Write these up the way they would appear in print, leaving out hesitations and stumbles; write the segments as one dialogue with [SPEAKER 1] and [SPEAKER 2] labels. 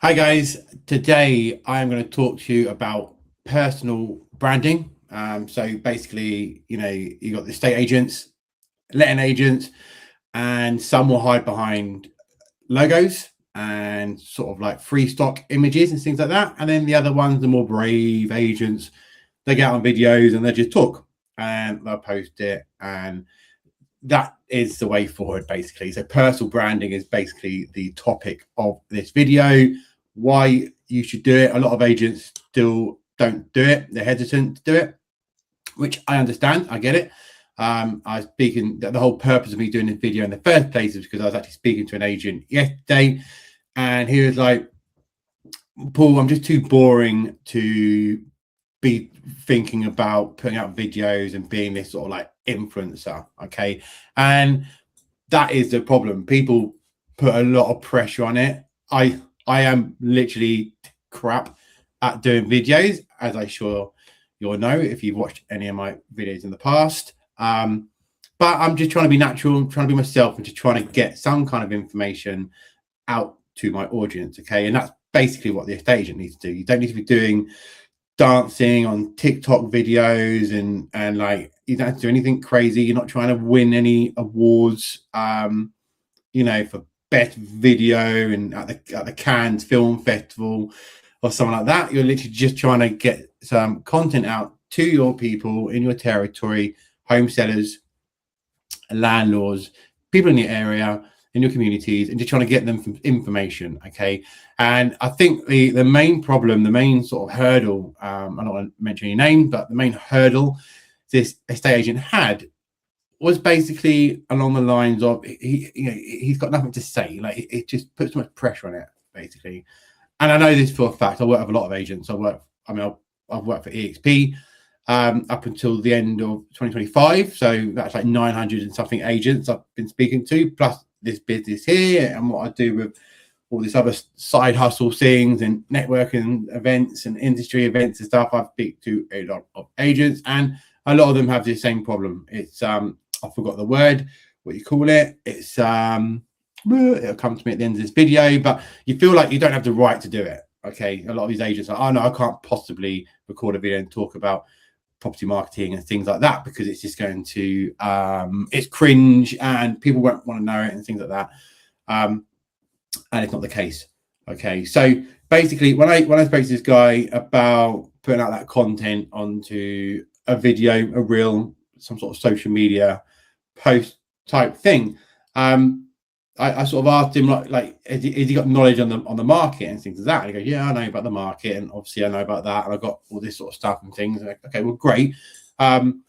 [SPEAKER 1] Hi guys, today I am going to talk to you about personal branding. So basically, you got the estate agents, letting agents, and some will hide behind logos and sort of like free stock images and things like that. And then the other ones, the more brave agents, they get on videos and they just talk and they'll post it, and that is the way forward basically. So personal branding is basically the topic of this video. Why you should do it. A lot of agents still don't do it. They're hesitant to do it, which I understand. I get it. I was speaking, the whole purpose of me doing this video in the first place is because I was actually speaking to an agent yesterday, and he was like, Paul, I'm just too boring to be thinking about putting out videos and being this sort of like influencer. Okay. And that is the problem. People put a lot of pressure on it. I am literally crap at doing videos, as I sure you'll know if you've watched any of my videos in the past. But I'm just trying to be natural, I'm trying to be myself, and just trying to get some kind of information out to my audience. Okay. And that's basically what the estate agent needs to do. You don't need to be doing dancing on TikTok videos and like you don't have to do anything crazy. You're not trying to win any awards, for best video and at the Cannes Film Festival or something like that. You're literally just trying to get some content out to your people in your territory, home sellers, landlords, people in your area, in your communities, and just trying to get them some information. Okay. And I think the main problem, the main sort of hurdle, I'm not going to mention any name, but the main hurdle this estate agent had was basically along the lines of he's got nothing to say. Like it just puts too much pressure on it, basically. And I know this for a fact. I work with a lot of agents. I've worked for EXP up until the end of 2025. So that's like 900 and something agents I've been speaking to, plus this business here and what I do with all this other side hustle things and networking events and industry events and stuff. I speak to a lot of agents, and a lot of them have the same problem. It's I forgot the word, what you call it. It's it'll come to me at the end of this video, but you feel like you don't have the right to do it. Okay, a lot of these agents are, oh no, I can't possibly record a video and talk about property marketing and things like that because it's just going to it's cringe and people won't want to know it and things like that. And it's not the case. Okay, so basically when I spoke to this guy about putting out that content onto a video, a reel, some sort of social media post type thing, I sort of asked him like has he got knowledge on the market and things like that? And he goes, yeah, I know about the market, and obviously I know about that, and I've got all this sort of stuff and things. Like, okay, well, great. And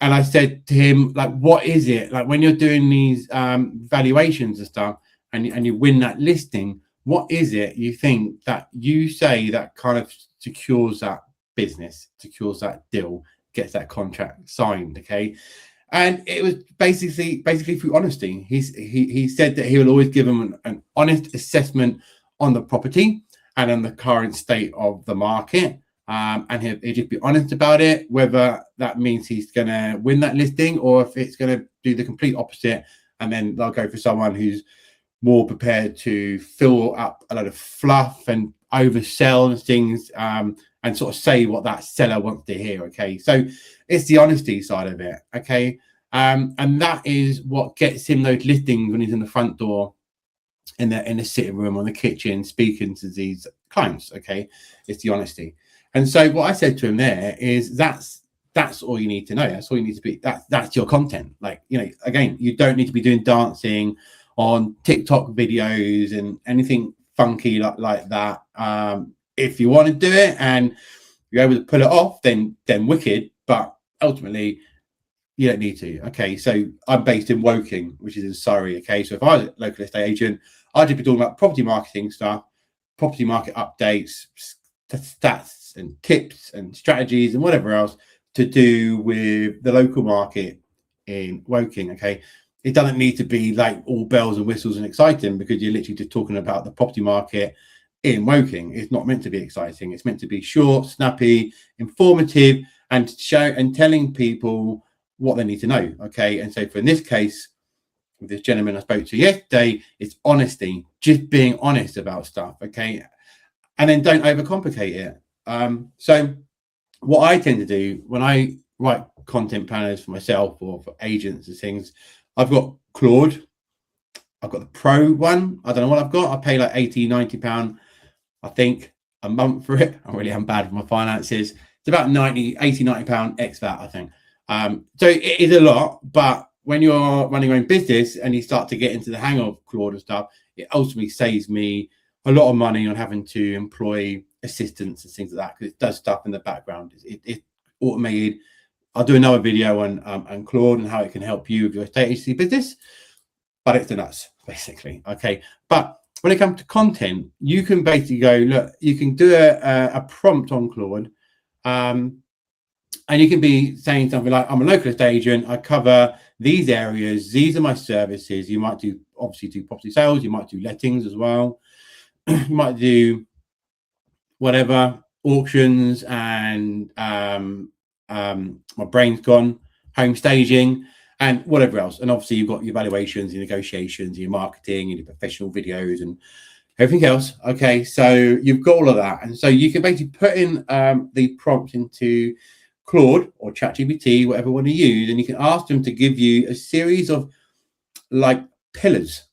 [SPEAKER 1] I said to him, like, what is it like when you're doing these valuations and stuff, and you win that listing? What is it you think that you say that kind of secures that business, secures that deal, gets that contract signed? Okay. And it was basically through honesty. He said that he will always give them an honest assessment on the property and on the current state of the market. And he'll just be honest about it, whether that means he's going to win that listing or if it's going to do the complete opposite. And then they'll go for someone who's more prepared to fill up a lot of fluff and oversell and things, and sort of say what that seller wants to hear. Okay, so it's the honesty side of it. Okay, and that is what gets him those listings when he's in the front door, in the sitting room, on the kitchen, speaking to these clients. Okay, it's the honesty. And so what I said to him there is that's all you need to know. That's all you need to be. That's your content. Like, again, you don't need to be doing dancing on TikTok videos and anything funky like that. If you want to do it and you're able to pull it off, then wicked. But ultimately, you don't need to. Okay, so I'm based in Woking, which is in Surrey. Okay, so if I was a local estate agent, I'd just be talking about property marketing stuff, property market updates, stats and tips and strategies and whatever else to do with the local market in Woking. Okay, it doesn't need to be like all bells and whistles and exciting, because you're literally just talking about the property market in Woking. It's not meant to be exciting. It's meant to be short, snappy, informative, and telling people what they need to know. Okay, and so for in this case, with this gentleman I spoke to yesterday, it's honesty, just being honest about stuff, okay? And then don't overcomplicate it. So what I tend to do when I write content planners for myself or for agents and things, I've got Claude. I've got the pro one. I don't know what I've got. I pay like 80, 90 pound, I think, a month for it. I really am bad with my finances. It's about 80, 90 pound ex that, I think. So it is a lot, but when you're running your own business and you start to get into the hang of Claude and stuff, it ultimately saves me a lot of money on having to employ assistants and things like that, because it does stuff in the background. It's automated. I'll do another video on Claude and how it can help you with your estate agency business, but it's the nuts, basically. Okay, but when it comes to content, you can basically go, look, you can do a prompt on Claude, and you can be saying something like, I'm a local estate agent, I cover these areas, these are my services. You might do, obviously, do property sales, you might do lettings as well. You might do whatever, auctions, and my brain's gone, home staging, and whatever else. And obviously you've got your valuations, your negotiations, your marketing, and your professional videos and everything else. Okay, so you've got all of that. And so you can basically put in the prompt into Claude or ChatGPT, whatever you want to use, and you can ask them to give you a series of like pillars,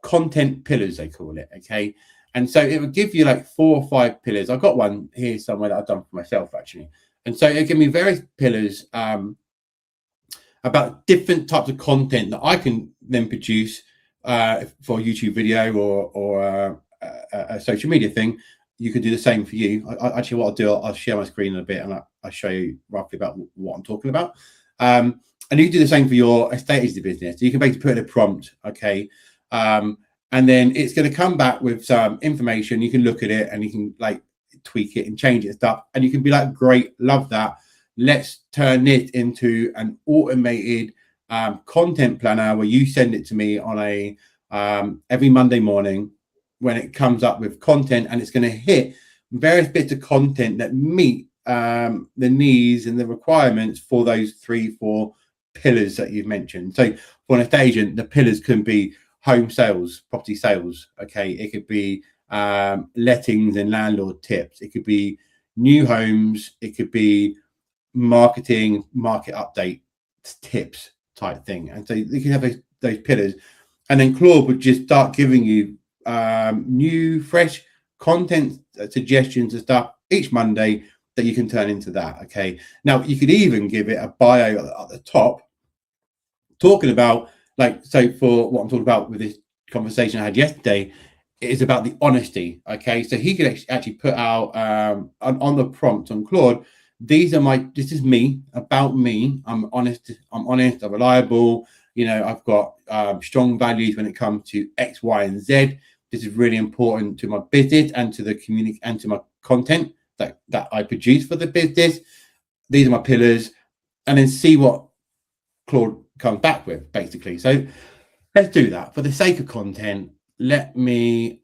[SPEAKER 1] content pillars, they call it. Okay. And so it would give you like 4 or 5 pillars. I've got one here somewhere that I've done for myself, actually. And so it give me various pillars about different types of content that I can then produce for a YouTube video or a social media thing. You could do the same for you. Actually, what I'll do, I'll share my screen in a bit and I'll show you roughly about what I'm talking about. And you can do the same for your estate agency business. So you can basically put in a prompt, okay? And then it's going to come back with some information. You can look at it and you can like tweak it and change it and stuff. And you can be like, great, love that. Let's turn it into an automated content planner where you send it to me on a every Monday morning when it comes up with content, and it's going to hit various bits of content that meet the needs and the requirements for those 3, 4 pillars that you've mentioned. So for an estate agent, the pillars can be home sales, property sales. Okay, it could be lettings and landlord tips. It could be new homes. It could be marketing, market update tips type thing. And so you can have those pillars, and then Claude would just start giving you new, fresh content suggestions and stuff each Monday that you can turn into that. Okay, now you could even give it a bio at the top talking about, like, so for what I'm talking about with this conversation I had yesterday, it is about the honesty. Okay, so he could actually put out on the prompt on Claude, this is me, about me. I'm honest, I'm reliable. You know, I've got strong values when it comes to X, Y, and Z. This is really important to my business and to the community and to my content that I produce for the business. These are my pillars, and then see what Claude comes back with, basically. So let's do that for the sake of content. Let me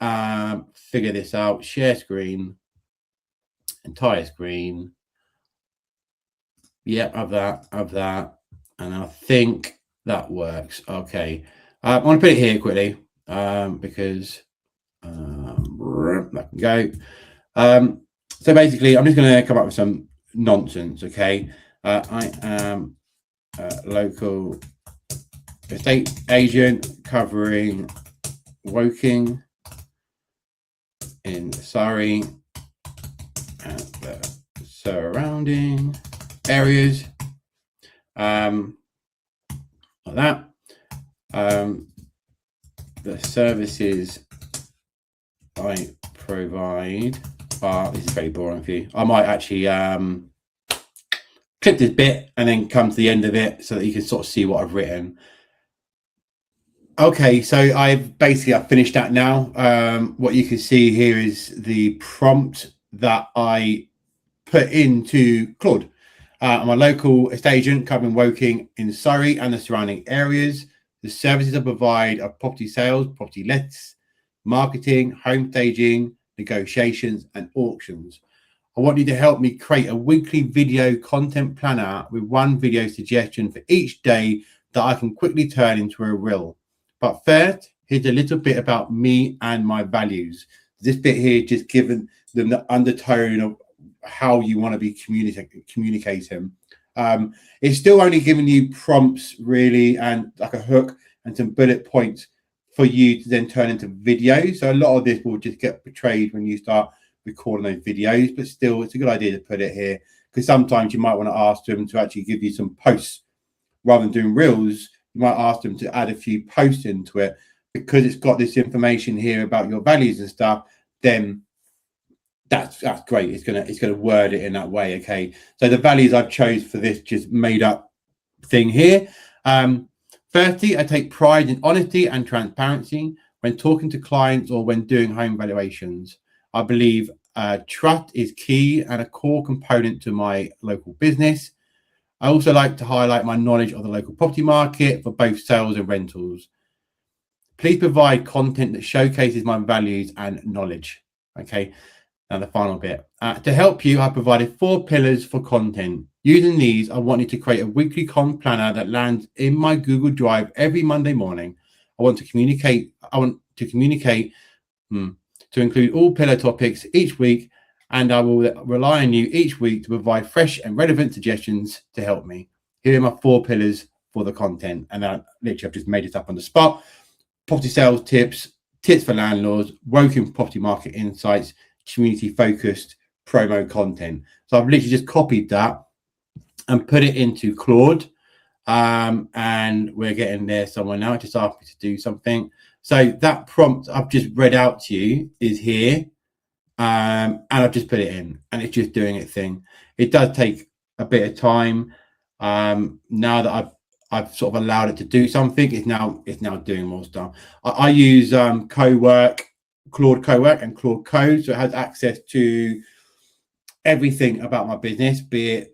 [SPEAKER 1] figure this out. Share screen, entire screen. Yeah, of that, and I think that works. Okay, I want to put it here quickly because that can go. So basically, I'm just going to come up with some nonsense. Okay, I am a local estate agent covering Woking in Surrey and the surrounding areas, like that. The services I provide are, this is very boring for you. I might actually clip this bit and then come to the end of it so that you can sort of see what I've written. Okay, so I've finished that now. What you can see here is the prompt that I put into Claude. I'm a local estate agent covering Woking in Surrey and the surrounding areas. The services I provide are property sales, property lets, marketing, home staging, negotiations, and auctions. I want you to help me create a weekly video content planner with one video suggestion for each day that I can quickly turn into a reel. But first, here's a little bit about me and my values. This bit here just giving them the undertone of how you want to be communicating. It's still only giving you prompts really, and like a hook and some bullet points for you to then turn into videos. So a lot of this will just get portrayed when you start recording those videos, but still it's a good idea to put it here, because sometimes you might want to ask them to actually give you some posts rather than doing reels. You might ask them to add a few posts into it, because it's got this information here about your values and stuff. Then that's great. It's gonna word it in that way. Okay, so the values I've chose for this just made up thing here. Firstly, I take pride in honesty and transparency when talking to clients or when doing home valuations. I believe trust is key and a core component to my local business. I also like to highlight my knowledge of the local property market for both sales and rentals. Please provide content that showcases my values and knowledge. Okay, now the final bit. To help you, I provided 4 pillars for content. Using these, I want you to create a weekly con planner that lands in my Google Drive every Monday morning. I want to communicate to include all pillar topics each week, and I will rely on you each week to provide fresh and relevant suggestions to help me. Here are my 4 pillars for the content, and I've just made it up on the spot. Property sales tips, tips for landlords, working property market insights, community focused promo content. So I've literally just copied that and put it into Claude, and we're getting there somewhere now. It just asked me to do something. So that prompt I've just read out to you is here, and I've just put it in, and it's just doing its thing. It does take a bit of time. Now that I've sort of allowed it to do something, it's now doing more stuff. I use Claude Cowork and Claude Code, so it has access to everything about my business, be it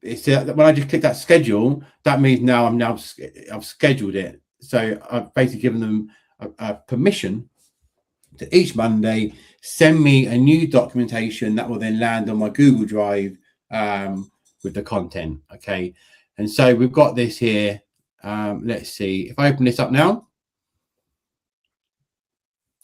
[SPEAKER 1] it's when I just click that schedule, that means now I've scheduled it. So I've basically given them a permission to each Monday send me a new documentation that will then land on my Google Drive with the content. Okay, and so we've got this here. Let's see if I open this up now.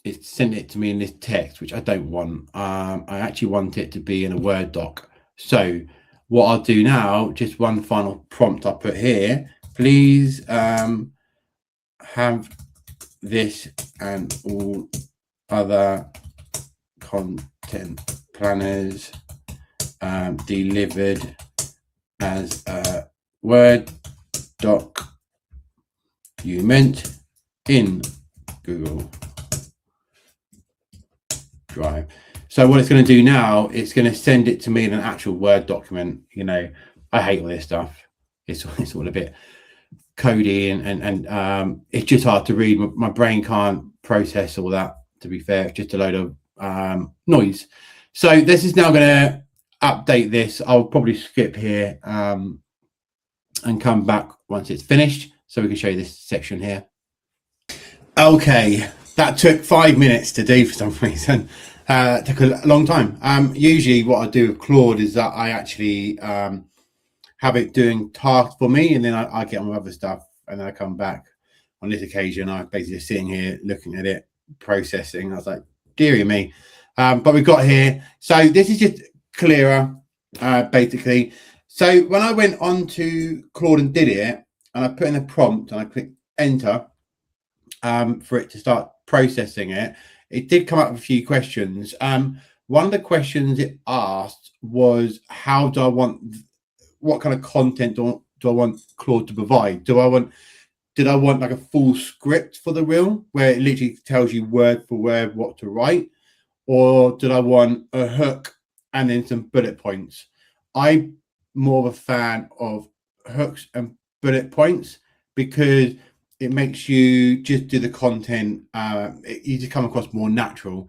[SPEAKER 1] It's sent it to me in this text, which I don't want. I actually want it to be in a Word doc. So what I'll do now, just one final prompt I'll put here. Please have this and all other content planners delivered as a Word document in Google Drive. So what it's going to do now, it's going to send it to me in an actual Word document. You know, I hate all this stuff. It's all a bit codey and it's just hard to read. My brain can't process all that, to be fair. It's just a load of noise. So this is now going to update this. I'll probably skip here and come back once it's finished so we can show you this section here. Okay, that took 5 minutes to do for some reason. It took a long time. Usually what I do with Claude is that I actually have it doing tasks for me, and then I get on with other stuff, and then I come back. On this occasion, I'm basically just sitting here looking at it, processing. I was like, dearie me. But we've got here. So this is just clearer, basically. So when I went on to Claude and did it, and I put in a prompt and I clicked enter for it to start processing it, it did come up with a few questions. One of the questions it asked was, how do I want, what kind of content do I want Claude to provide? Did I want like a full script for the reel where it literally tells you word for word what to write? Or did I want a hook and then some bullet points? I'm more of a fan of hooks and bullet points because it makes you just do the content. You just come across more natural.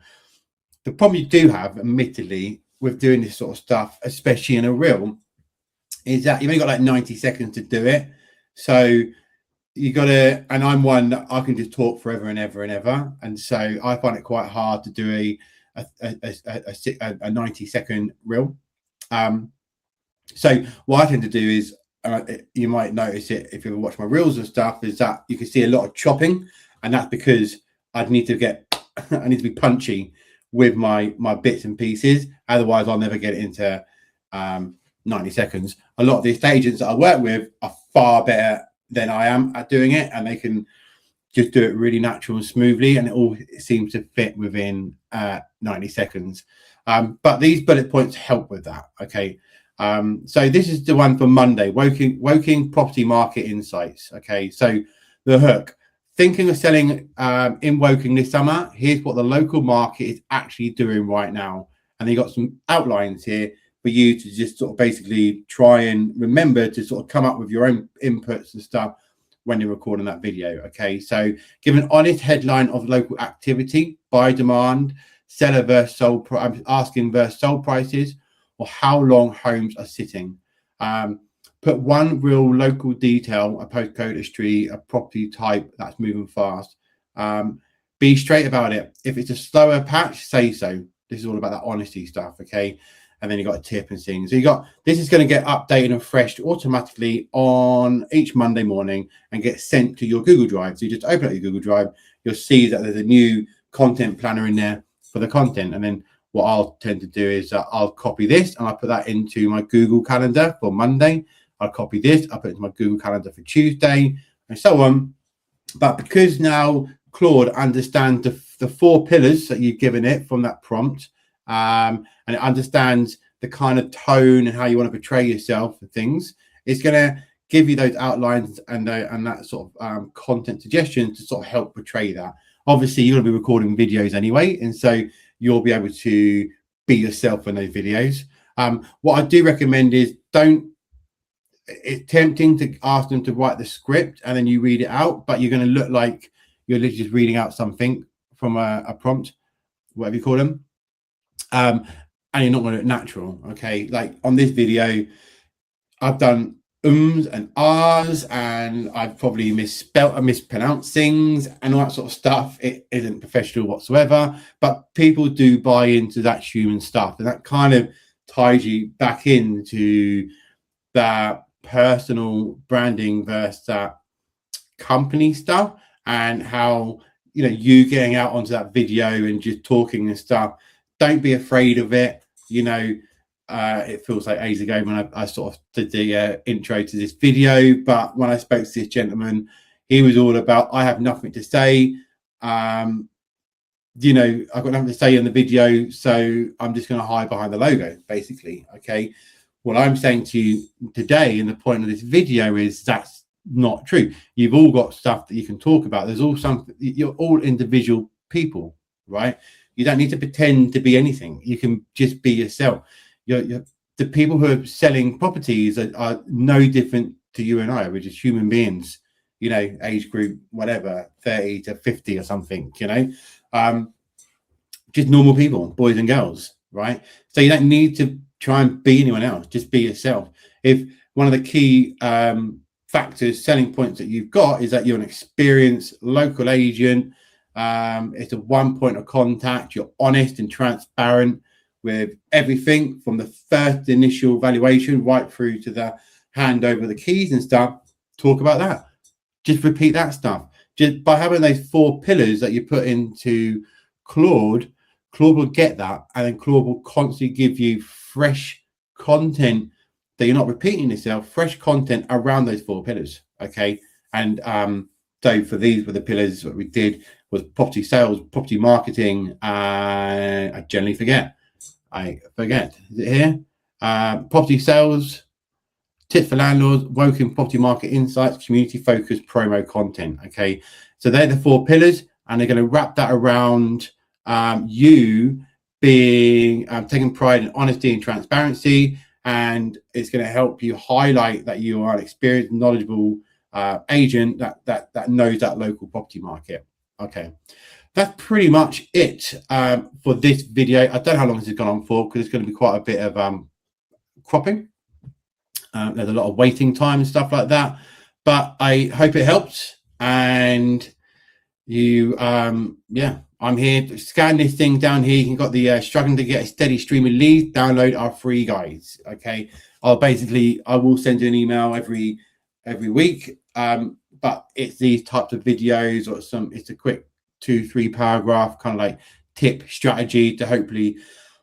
[SPEAKER 1] The problem you do have, admittedly, with doing this sort of stuff, especially in a reel, is that you've only got like 90 seconds to do it. So you got to, and I'm one that I can just talk forever and ever and ever. And so I find it quite hard to do a 90-second reel. So what I tend to do is you might notice it if you ever watch my reels and stuff, is that you can see a lot of chopping, and that's because I need to be punchy with my bits and pieces. Otherwise, I'll never get it into 90 seconds. A lot of the estate agents that I work with are far better than I am at doing it, and they can just do it really natural and smoothly, and it all seems to fit within 90 seconds. But these bullet points help with that. Okay. So this is the one for Monday, Woking Property Market Insights. Okay. So the hook, thinking of selling in Woking this summer, here's what the local market is actually doing right now. And they got some outlines here for you to just sort of basically try and remember to sort of come up with your own inputs and stuff when you're recording that video. Okay, so give an honest headline of local activity, buy demand, seller versus sold, asking versus sold prices, or how long homes are sitting. Put one real local detail, a postcode, a street, a property type that's moving fast. Be straight about it. If it's a slower patch, say so. This is all about that honesty stuff. Okay. And then you got a tip and things. So this is going to get updated and refreshed automatically on each Monday morning and get sent to your Google Drive. So you just open up your Google Drive, you'll see that there's a new content planner in there for the content. And then what I'll tend to do is I'll copy this and I'll put that into my Google Calendar for Monday. I'll copy this, I'll put it into my Google Calendar for Tuesday, and so on. But because now Claude understands the 4 pillars that you've given it from that prompt, and it understands the kind of tone and how you want to portray yourself and things, it's going to give you those outlines and that sort of content suggestions to sort of help portray that. Obviously, you're going to be recording videos anyway, and so you'll be able to be yourself in those videos. What I do recommend is it's tempting to ask them to write the script and then you read it out, but you're going to look like you're literally just reading out something from a prompt, whatever you call them. And you're not going to look natural. Okay, like on this video I've done ums and ahs, and I've probably misspelt and mispronounced things and all that sort of stuff. It isn't professional whatsoever, but people do buy into that human stuff, and that kind of ties you back into that personal branding versus that company stuff, and how you getting out onto that video and just talking and stuff. Don't be afraid of it. It feels like ages ago when I sort of did the intro to this video, but when I spoke to this gentleman, he was all about, I have nothing to say. I've got nothing to say in the video, so I'm just going to hide behind the logo, basically. Okay. What I'm saying to you today, and the point of this video, is that's not true. You've all got stuff that you can talk about. There's all something. You're all individual people, right? You don't need to pretend to be anything. You can just be yourself. The people who are selling properties are no different to you and I. We're just human beings, age group, whatever, 30 to 50 or something, just normal people, boys and girls, right? So you don't need to try and be anyone else. Just be yourself. If one of the key factors, selling points that you've got is that you're an experienced local agent, it's a one point of contact, you're honest and transparent with everything from the first initial valuation right through to the handover of the keys and stuff. Talk about that. Just repeat that stuff. Just by having those 4 pillars that you put into Claude will get that, and then Claude will constantly give you fresh content that you're not repeating yourself, fresh content around those 4 pillars. Okay. And so for these were the pillars. What we did was property sales, property marketing, I generally forget. Is it here? Property sales, tips for landlords, Woking Property Market Insights, community focused promo content. Okay, so they're the 4 pillars, and they're going to wrap that around you being taking pride in honesty and transparency, and it's going to help you highlight that you are an experienced, knowledgeable agent that knows that local property market. Okay, that's pretty much it for this video. I don't know how long this has gone on for, because it's going to be quite a bit of cropping. There's a lot of waiting time and stuff like that, but I hope it helped, and you I'm here. Scan this thing down here. You've got the struggling to get a steady stream of leads. Download our free guides. Okay. I will send you an email every week. But it's these types of videos or it's a quick 2-3 paragraph kind of like tip strategy to hopefully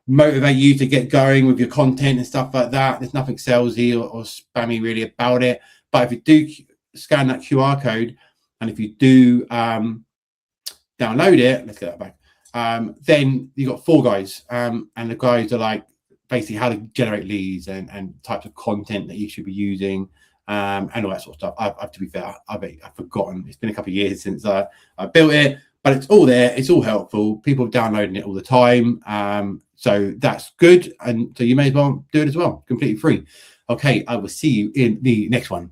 [SPEAKER 1] motivate you to get going with your content and stuff like that. There's nothing salesy or spammy really about it. But if you do scan that QR code, and if you do download it, let's get that back. Then you got 4 guides, and the guides are like basically how to generate leads and types of content that you should be using, and all that sort of stuff. I've to be fair, I've forgotten. It's been a couple of years since I built it, but it's all there. It's all helpful. People are downloading it all the time, so that's good. And so you may as well do it as well, completely free. Okay, I will see you in the next one.